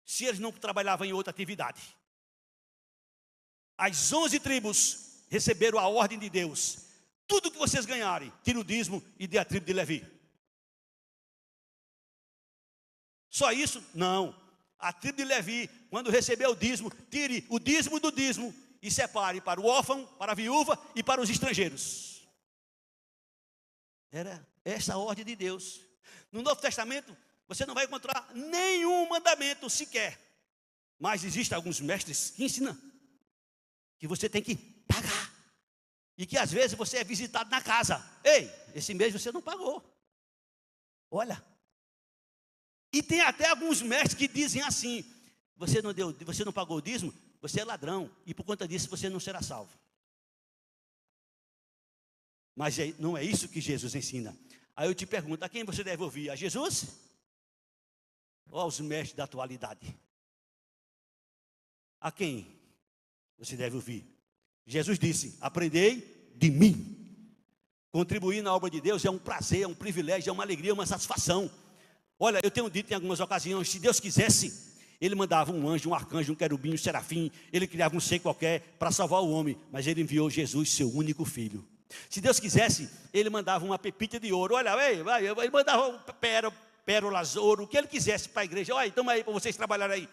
Se eles não trabalhavam em outra atividade. As 11 tribos receberam a ordem de Deus. Tudo que vocês ganharem, tira o dízimo e dê a tribo de Levi. Só isso? Não. A tribo de Levi, quando recebeu o dízimo, tire o dízimo do dízimo e separe para o órfão, para a viúva e para os estrangeiros. Era essa a ordem de Deus. No Novo Testamento, você não vai encontrar nenhum mandamento sequer. Mas existem alguns mestres que ensinam que você tem que pagar. E que às vezes você é visitado na casa. Ei, esse mês você não pagou. Olha. E tem até alguns mestres que dizem assim: você não pagou o dízimo, você é ladrão, e por conta disso você não será salvo. Mas não é isso que Jesus ensina. Aí eu te pergunto, a quem você deve ouvir? A Jesus? Ou aos mestres da atualidade? A quem você deve ouvir? Jesus disse: aprendei de mim. Contribuir na obra de Deus é um prazer, é um privilégio, é uma alegria, é uma satisfação. Olha, eu tenho dito em algumas ocasiões, se Deus quisesse, Ele mandava um anjo, um arcanjo, um querubim, um serafim, Ele criava um ser qualquer para salvar o homem, mas Ele enviou Jesus, seu único filho. Se Deus quisesse, Ele mandava uma pepita de ouro, olha, Ele mandava pérolas, ouro, o que Ele quisesse para a igreja, olha, toma aí para vocês trabalharem aí.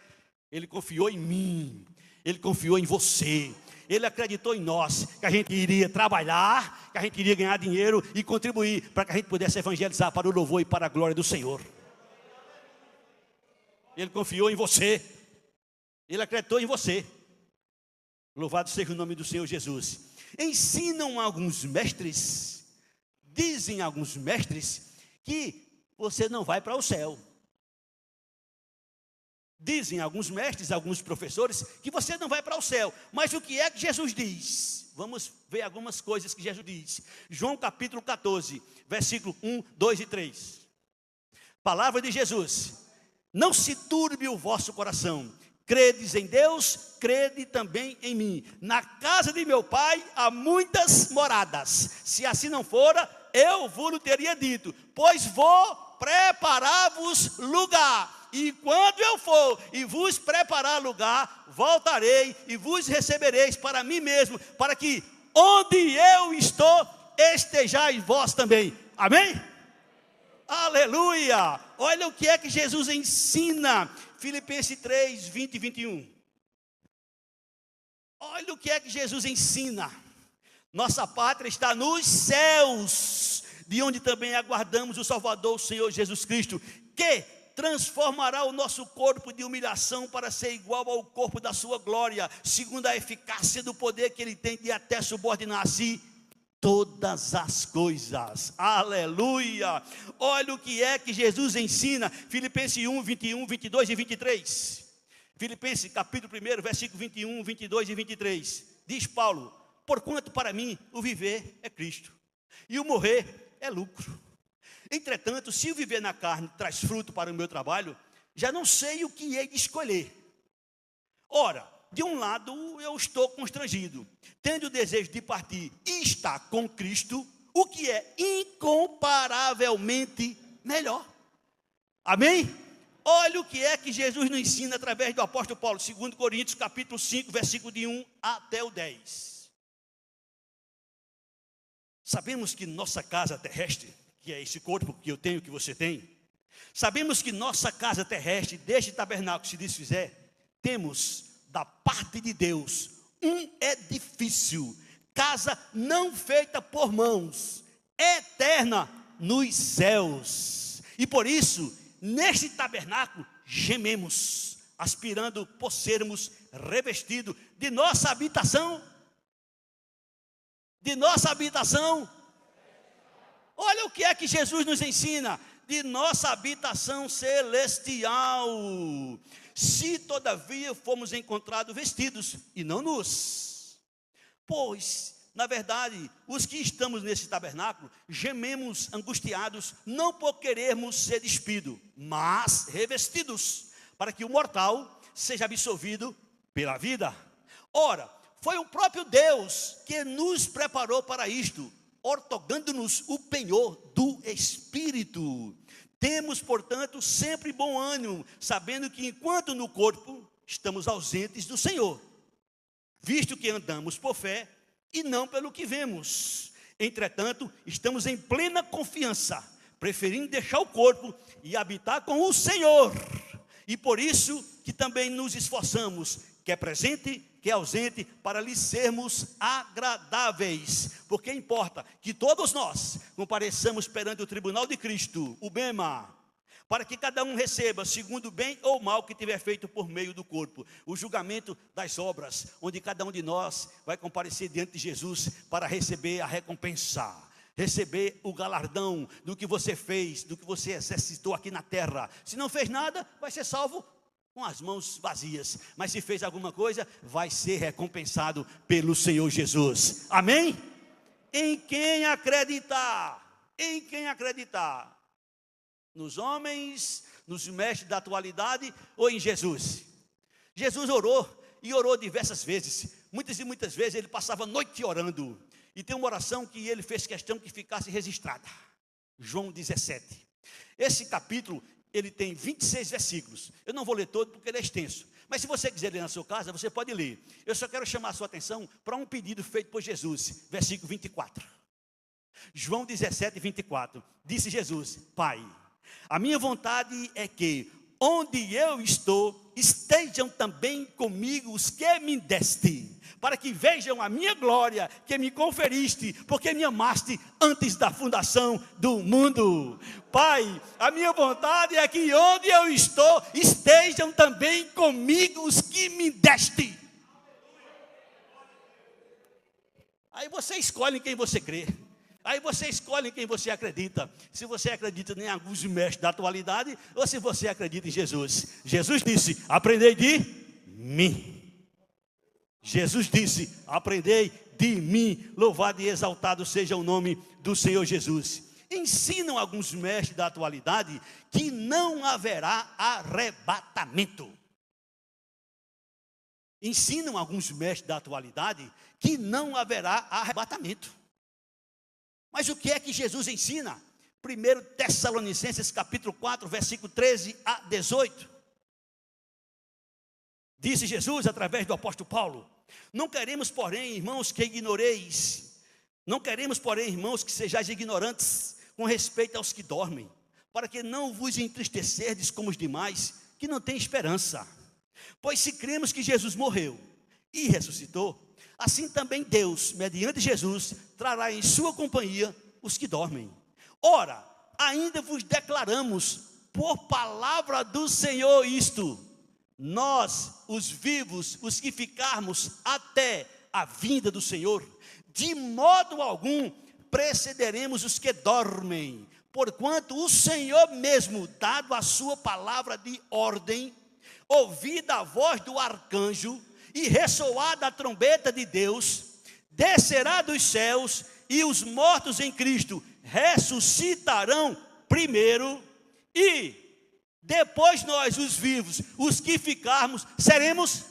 Ele confiou em mim, Ele confiou em você, Ele acreditou em nós, que a gente iria trabalhar, que a gente iria ganhar dinheiro e contribuir para que a gente pudesse evangelizar para o louvor e para a glória do Senhor. Ele confiou em você. Ele acreditou em você. Louvado seja o nome do Senhor Jesus. Ensinam alguns mestres, dizem alguns mestres, que você não vai para o céu. Dizem alguns mestres, alguns professores, que você não vai para o céu. Mas o que é que Jesus diz? Vamos ver algumas coisas que Jesus diz. João capítulo 14, versículo 1, 2 e 3. Palavra de Jesus. Não se turbe o vosso coração. Credes em Deus, crede também em mim. Na casa de meu pai há muitas moradas. Se assim não fora, eu vos teria dito, pois vou preparar-vos lugar. E quando eu for e vos preparar lugar, voltarei e vos recebereis para mim mesmo, para que onde eu estou, estejais vós também. Amém? Aleluia! Olha o que é que Jesus ensina. Filipenses 3, 20 e 21. Olha o que é que Jesus ensina. Nossa pátria está nos céus, de onde também aguardamos o Salvador, o Senhor Jesus Cristo, que transformará o nosso corpo de humilhação para ser igual ao corpo da sua glória, segundo a eficácia do poder que Ele tem de até subordinar a si todas as coisas. Aleluia! Olha o que é que Jesus ensina. Filipenses 1, 21, 22 e 23. Filipenses capítulo 1, versículo 21, 22 e 23. Diz Paulo: porquanto para mim o viver é Cristo, e o morrer é lucro. Entretanto, se o viver na carne traz fruto para o meu trabalho, já não sei o que hei de escolher. Ora, de um lado eu estou constrangido, tendo o desejo de partir e estar com Cristo, o que é incomparavelmente melhor. Amém? Olha o que é que Jesus nos ensina através do apóstolo Paulo, 2 Coríntios capítulo 5, versículo de 1 até o 10. Sabemos que nossa casa terrestre, que é esse corpo que eu tenho, que você tem, sabemos que nossa casa terrestre, deste tabernáculo se desfizer, temos da parte de Deus um edifício, casa não feita por mãos, eterna nos céus. E por isso, neste tabernáculo, gememos, aspirando por sermos revestidos de nossa habitação. De nossa habitação. Olha o que é que Jesus nos ensina. De nossa habitação celestial. Se todavia fomos encontrados vestidos e não nus. Pois, na verdade, os que estamos nesse tabernáculo, gememos angustiados, não por querermos ser despidos, mas revestidos, para que o mortal seja absolvido pela vida. Ora, foi o próprio Deus que nos preparou para isto, outorgando-nos o penhor do Espírito. Temos, portanto, sempre bom ânimo, sabendo que enquanto no corpo estamos ausentes do Senhor, visto que andamos por fé e não pelo que vemos. Entretanto, estamos em plena confiança, preferindo deixar o corpo e habitar com o Senhor. E por isso que também nos esforçamos, quer presente, quer ausente, para lhe sermos agradáveis. Porque importa que todos nós compareçamos perante o tribunal de Cristo, o bema, para que cada um receba, segundo o bem ou mal que tiver feito por meio do corpo, o julgamento das obras, onde cada um de nós vai comparecer diante de Jesus para receber a recompensa, receber o galardão do que você fez, do que você exercitou aqui na terra. Se não fez nada, vai ser salvo com as mãos vazias, mas se fez alguma coisa, vai ser recompensado pelo Senhor Jesus. Amém? Em quem acreditar? Em quem acreditar? Nos homens, nos mestres da atualidade ou em Jesus? Jesus orou, e orou diversas vezes. Muitas e muitas vezes ele passava a noite orando. E tem uma oração que ele fez questão que ficasse registrada. João 17. Esse capítulo, ele tem 26 versículos. Eu não vou ler todo porque ele é extenso. Mas se você quiser ler na sua casa, você pode ler. Eu só quero chamar a sua atenção para um pedido feito por Jesus. Versículo 24. João 17, 24. Disse Jesus: Pai, a minha vontade é que, onde eu estou, estejam também comigo os que me deste, para que vejam a minha glória que me conferiste, porque me amaste antes da fundação do mundo. Pai, a minha vontade é que onde eu estou, estejam também comigo os que me deste. Aí você escolhe em quem você crê. Aí você escolhe em quem você acredita. Se você acredita em alguns mestres da atualidade, ou se você acredita em Jesus. Jesus disse: aprendei de mim. Jesus disse: aprendei de mim. Louvado e exaltado seja o nome do Senhor Jesus. Ensinam alguns mestres da atualidade que não haverá arrebatamento. Ensinam alguns mestres da atualidade que não haverá arrebatamento. Mas o que é que Jesus ensina? 1 Tessalonicenses capítulo 4, versículo 13 a 18. Disse Jesus através do apóstolo Paulo: não queremos, porém, irmãos, que ignoreis. Não queremos, porém, irmãos, que sejais ignorantes com respeito aos que dormem, para que não vos entristecerdes como os demais, que não têm esperança. Pois se cremos que Jesus morreu e ressuscitou, assim também Deus, mediante Jesus, trará em sua companhia os que dormem. Ora, ainda vos declaramos por palavra do Senhor isto: nós, os vivos, os que ficarmos até a vinda do Senhor, de modo algum precederemos os que dormem, porquanto o Senhor mesmo, dado a sua palavra de ordem, ouvida a voz do arcanjo e ressoada a trombeta de Deus, descerá dos céus, e os mortos em Cristo ressuscitarão primeiro, e depois nós, os vivos, os que ficarmos, seremos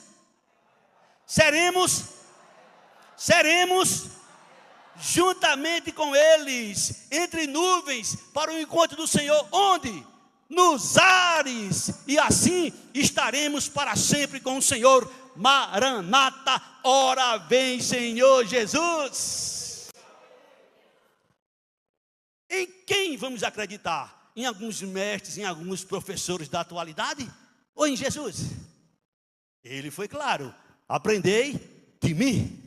juntamente com eles, entre nuvens, para o encontro do Senhor, onde? Nos ares, e assim estaremos para sempre com o Senhor. Maranata, ora vem Senhor Jesus. Em quem vamos acreditar? Em alguns mestres, em alguns professores da atualidade? Ou em Jesus? Ele foi claro: aprendei de mim.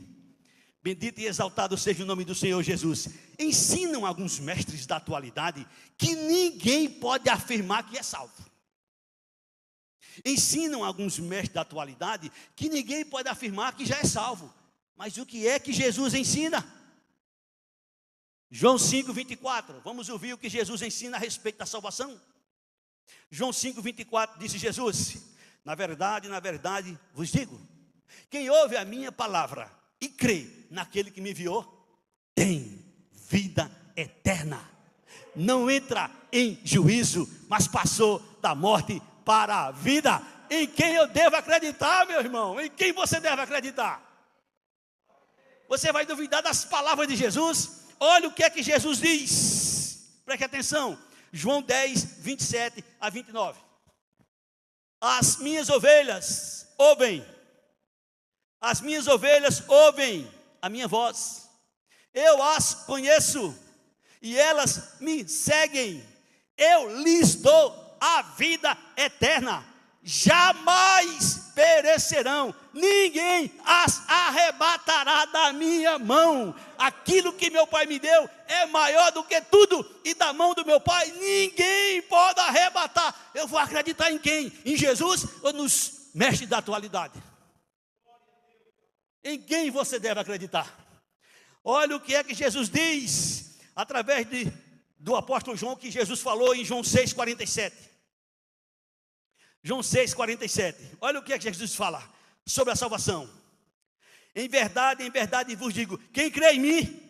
Bendito e exaltado seja o nome do Senhor Jesus. Ensinam alguns mestres da atualidade que ninguém pode afirmar que é salvo. Ensinam alguns mestres da atualidade que ninguém pode afirmar que já é salvo. Mas o que é que Jesus ensina? João 5:24. Vamos ouvir o que Jesus ensina a respeito da salvação. João 5:24 disse Jesus: na verdade, vos digo, quem ouve a minha palavra e crê naquele que me enviou, tem vida eterna. Não entra em juízo, mas passou da morte para a vida. Em quem eu devo acreditar, meu irmão? Em quem você deve acreditar? Você vai duvidar das palavras de Jesus? Olha o que é que Jesus diz. Preste atenção. João 10:27-29. As minhas ovelhas ouvem a minha voz. Eu as conheço e elas me seguem. Eu lhes dou a vida eterna. Jamais perecerão. Ninguém as arrebatará da minha mão. Aquilo que meu Pai me deu é maior do que tudo, e da mão do meu Pai ninguém pode arrebatar. Eu vou acreditar em quem? Em Jesus ou nos mestres da atualidade? Em quem você deve acreditar? Olha o que é que Jesus diz através do apóstolo João, que Jesus falou em João 6:47. João 6:47. Olha o que é que Jesus fala sobre a salvação. Em verdade vos digo, quem crê em mim?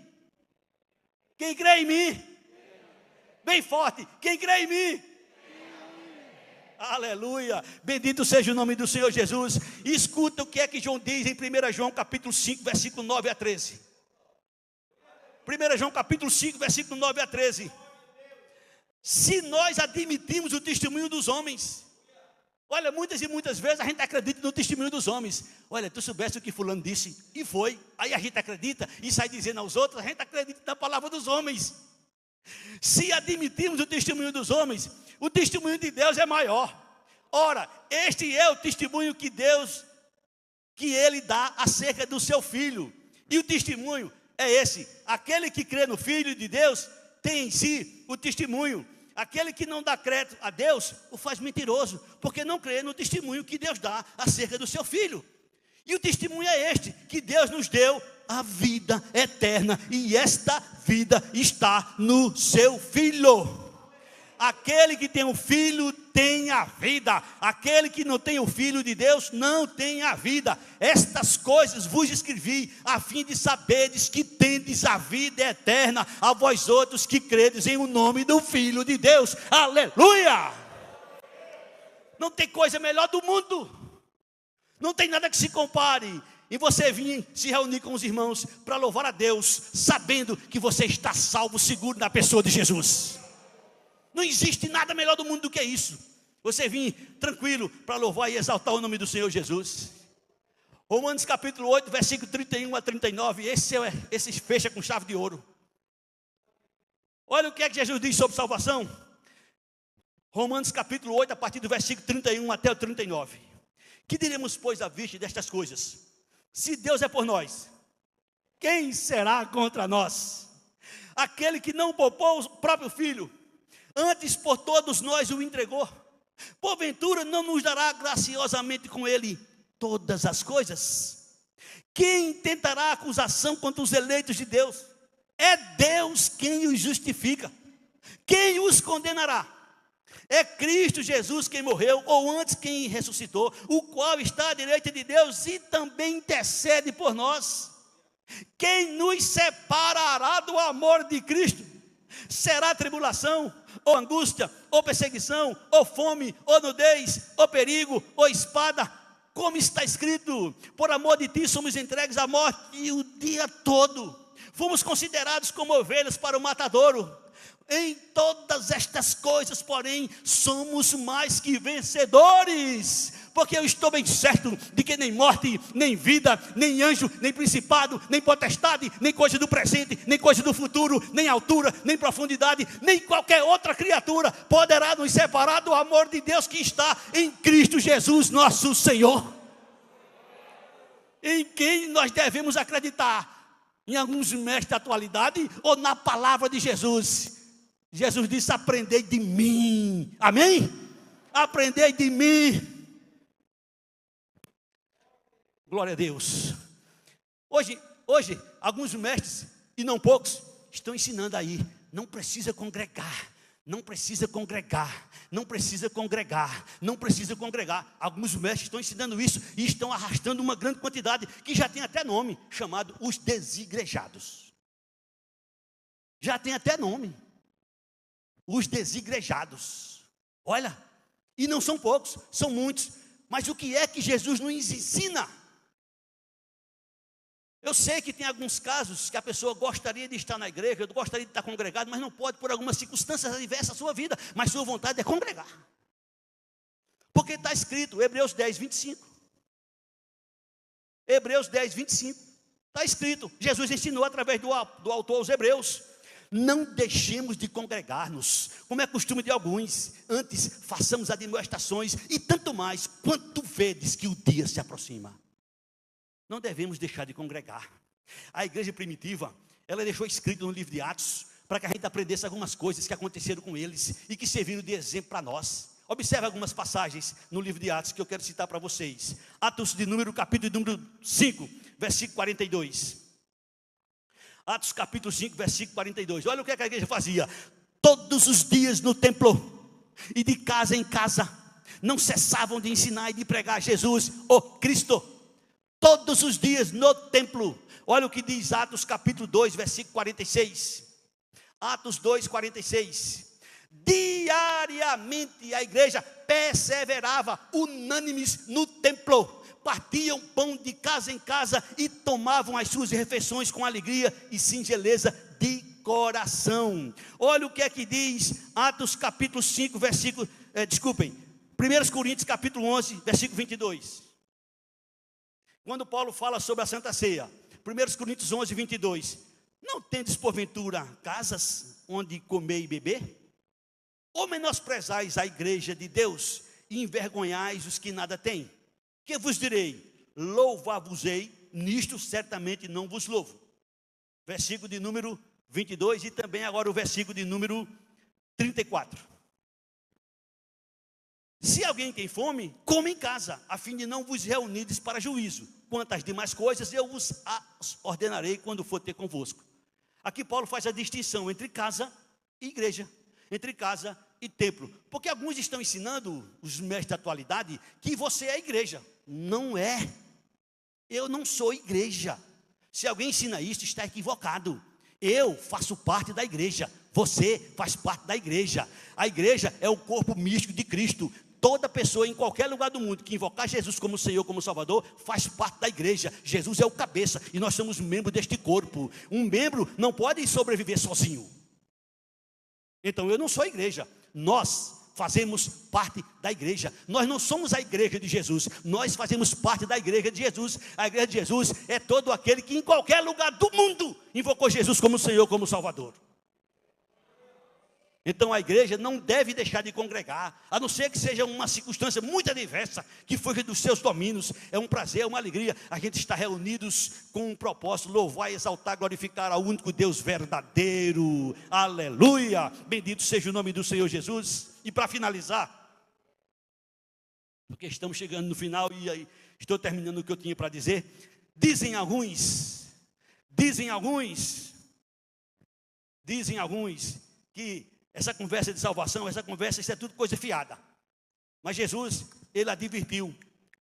Bem forte, quem crê em mim? Aleluia, bendito seja o nome do Senhor Jesus. E escuta o que é que João diz em 1 João capítulo 5, versículo 9 a 13. 1 João capítulo 5, versículo 9 a 13. Se nós admitimos o testemunho dos homens, olha, muitas e muitas vezes a gente acredita no testemunho dos homens. Olha, tu soubesse o que fulano disse, e foi. Aí a gente acredita e sai dizendo aos outros, a gente acredita na palavra dos homens. Se admitirmos o testemunho dos homens, o testemunho de Deus é maior. Ora, este é o testemunho que ele dá acerca do seu Filho. E o testemunho é esse: aquele que crê no Filho de Deus tem em si o testemunho. Aquele que não dá crédito a Deus o faz mentiroso, porque não crê no testemunho que Deus dá acerca do seu Filho. E o testemunho é este: que Deus nos deu a vida eterna, e esta vida está no seu Filho. Aquele que tem o Filho tem a vida. Aquele que não tem o Filho de Deus não tem a vida. Estas coisas vos escrevi a fim de saberdes que tendes a vida eterna, a vós outros que credes em o nome do Filho de Deus. Aleluia! Não tem coisa melhor do mundo. Não tem nada que se compare. E você vir se reunir com os irmãos para louvar a Deus, sabendo que você está salvo, seguro na pessoa de Jesus. Não existe nada melhor do mundo do que isso. Você vir tranquilo para louvar e exaltar o nome do Senhor Jesus. Romanos capítulo 8, versículo 31 a 39. Esse fecha com chave de ouro. Olha o que é que Jesus diz sobre salvação. Romanos capítulo 8, a partir do versículo 31 até o 39. Que diremos, pois, à vista destas coisas? Se Deus é por nós, quem será contra nós? Aquele que não poupou o próprio Filho, antes por todos nós o entregou, porventura não nos dará graciosamente com ele todas as coisas? Quem tentará acusação contra os eleitos de Deus? É Deus quem os justifica. Quem os condenará? É Cristo Jesus quem morreu, ou antes quem ressuscitou, o qual está à direita de Deus e também intercede por nós. Quem nos separará do amor de Cristo? Será tribulação, ou angústia, ou perseguição, ou fome, ou nudez, ou perigo, ou espada, como está escrito, por amor de ti somos entregues à morte o dia todo, fomos considerados como ovelhas para o matadouro. Em todas estas coisas, porém, somos mais que vencedores, porque eu estou bem certo de que nem morte, nem vida, nem anjo, nem principado, nem potestade, nem coisa do presente, nem coisa do futuro, nem altura, nem profundidade, nem qualquer outra criatura poderá nos separar do amor de Deus que está em Cristo Jesus, nosso Senhor. Em quem nós devemos acreditar? Em alguns mestres da atualidade ou na palavra de Jesus? Jesus disse: aprendei de mim, amém? Aprendei de mim. Glória a Deus. Hoje, alguns mestres, e não poucos, estão ensinando aí, não precisa congregar, não precisa congregar, não precisa congregar, não precisa congregar. Alguns mestres estão ensinando isso e estão arrastando uma grande quantidade, que já tem até nome, chamado os desigrejados. Já tem até nome. Os desigrejados. Olha, e não são poucos, são muitos. Mas o que é que Jesus nos ensina? Eu sei que tem alguns casos que a pessoa gostaria de estar na igreja, gostaria de estar congregado, mas não pode por algumas circunstâncias adversas à sua vida, mas sua vontade é congregar. Porque está escrito, Hebreus 10, 25. Hebreus 10, 25. Está escrito, Jesus ensinou através do autor aos Hebreus: não deixemos de congregar-nos, como é costume de alguns, antes façamos admoestações, e tanto mais, quanto vedes que o dia se aproxima. Não devemos deixar de congregar. A igreja primitiva, ela deixou escrito no livro de Atos, para que a gente aprendesse algumas coisas que aconteceram com eles, e que serviram de exemplo para nós. Observe algumas passagens no livro de Atos, que eu quero citar para vocês. Atos capítulo de número 5, versículo 42. Atos capítulo 5, versículo 42. Olha o que a igreja fazia. Todos os dias no templo, e de casa em casa, não cessavam de ensinar e de pregar Jesus, o Cristo. Todos os dias no templo. Olha o que diz Atos capítulo 2, versículo 46. Atos 2, 46. Diariamente a igreja perseverava unânimes no templo, partiam pão de casa em casa e tomavam as suas refeições com alegria e singeleza de coração. Olha o que é que diz Atos capítulo 5, versículo, 1 Coríntios capítulo 11, versículo 22. Quando Paulo fala sobre a Santa Ceia, 1 Coríntios 11, 22. Não tendes porventura casas onde comer e beber? Ou menosprezais a igreja de Deus e envergonhais os que nada têm? Que vos direi? Louvar-vos-ei, nisto certamente não vos louvo. Versículo de número 22 e também agora o versículo de número 34. Se alguém tem fome, come em casa, a fim de não vos reunirdes para juízo. Quanto às demais coisas, eu vos as ordenarei quando for ter convosco. Aqui Paulo faz a distinção entre casa e igreja, entre casa e templo. Porque alguns estão ensinando, os mestres da atualidade, que você é igreja. Não é. Eu não sou igreja. Se alguém ensina isso, está equivocado. Eu faço parte da igreja. Você faz parte da igreja. A igreja é o corpo místico de Cristo. Toda pessoa em qualquer lugar do mundo que invocar Jesus como Senhor, como Salvador, faz parte da igreja. Jesus é o cabeça e nós somos membros deste corpo. Um membro não pode sobreviver sozinho. Então eu não sou a igreja. Nós fazemos parte da igreja. Nós não somos a igreja de Jesus. Nós fazemos parte da igreja de Jesus. A igreja de Jesus é todo aquele que em qualquer lugar do mundo invocou Jesus como Senhor, como Salvador. Então a igreja não deve deixar de congregar, a não ser que seja uma circunstância muito adversa, que fuja dos seus domínios. É um prazer, é uma alegria a gente estar reunidos com um propósito: louvar, exaltar, glorificar ao único Deus verdadeiro. Aleluia, bendito seja o nome do Senhor Jesus. E para finalizar, porque estamos chegando no final e aí estou terminando o que eu tinha para dizer. Dizem alguns que essa conversa de salvação, isso é tudo coisa fiada. Mas Jesus, ele advertiu,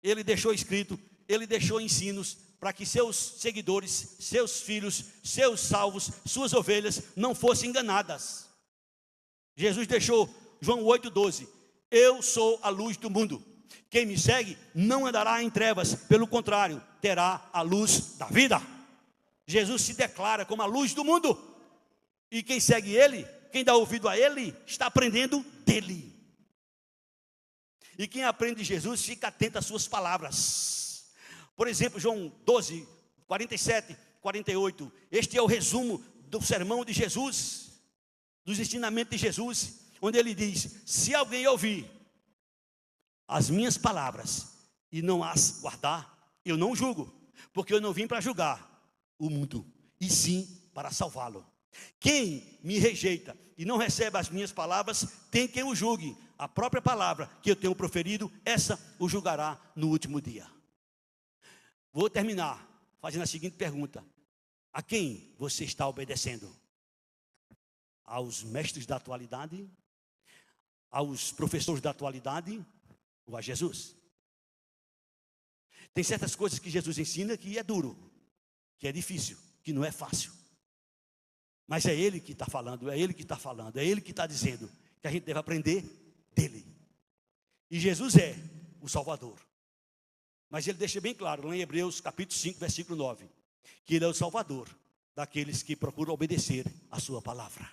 ele deixou escrito, ele deixou ensinos para que seus seguidores, seus filhos, seus salvos, suas ovelhas não fossem enganadas. Jesus deixou João 8,12. Eu sou a luz do mundo. Quem me segue não andará em trevas, pelo contrário, terá a luz da vida. Jesus se declara como a luz do mundo. E quem segue ele, quem dá ouvido a ele, está aprendendo dele. E quem aprende de Jesus fica atento às suas palavras. Por exemplo, João 12, 47, 48. Este é o resumo do sermão de Jesus, dos ensinamentos de Jesus, onde ele diz: se alguém ouvir as minhas palavras e não as guardar, eu não julgo, porque eu não vim para julgar o mundo, e sim para salvá-lo. Quem me rejeita e não recebe as minhas palavras, tem quem o julgue. A própria palavra que eu tenho proferido, essa o julgará no último dia. Vou terminar fazendo a seguinte pergunta: a quem você está obedecendo? Aos mestres da atualidade? Aos professores da atualidade? Ou a Jesus? Tem certas coisas que Jesus ensina que é duro, que é difícil, que não é fácil. Mas é Ele que está falando, é Ele que está falando, é Ele que está dizendo que a gente deve aprender dEle. E Jesus é o Salvador. Mas Ele deixa bem claro, lá em Hebreus capítulo 5, versículo 9, que Ele é o Salvador daqueles que procuram obedecer a sua palavra.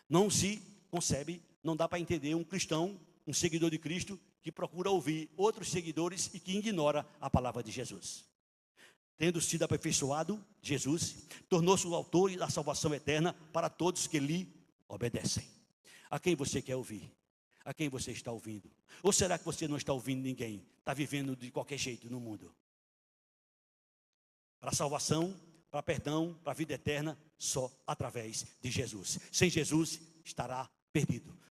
Não se concebe, não dá para entender um cristão, um seguidor de Cristo, que procura ouvir outros seguidores e que ignora a palavra de Jesus. Tendo sido aperfeiçoado, Jesus tornou-se o autor da salvação eterna para todos que lhe obedecem. A quem você quer ouvir? A quem você está ouvindo? Ou será que você não está ouvindo ninguém? Está vivendo de qualquer jeito no mundo? Para salvação, para perdão, para a vida eterna, só através de Jesus. Sem Jesus, estará perdido.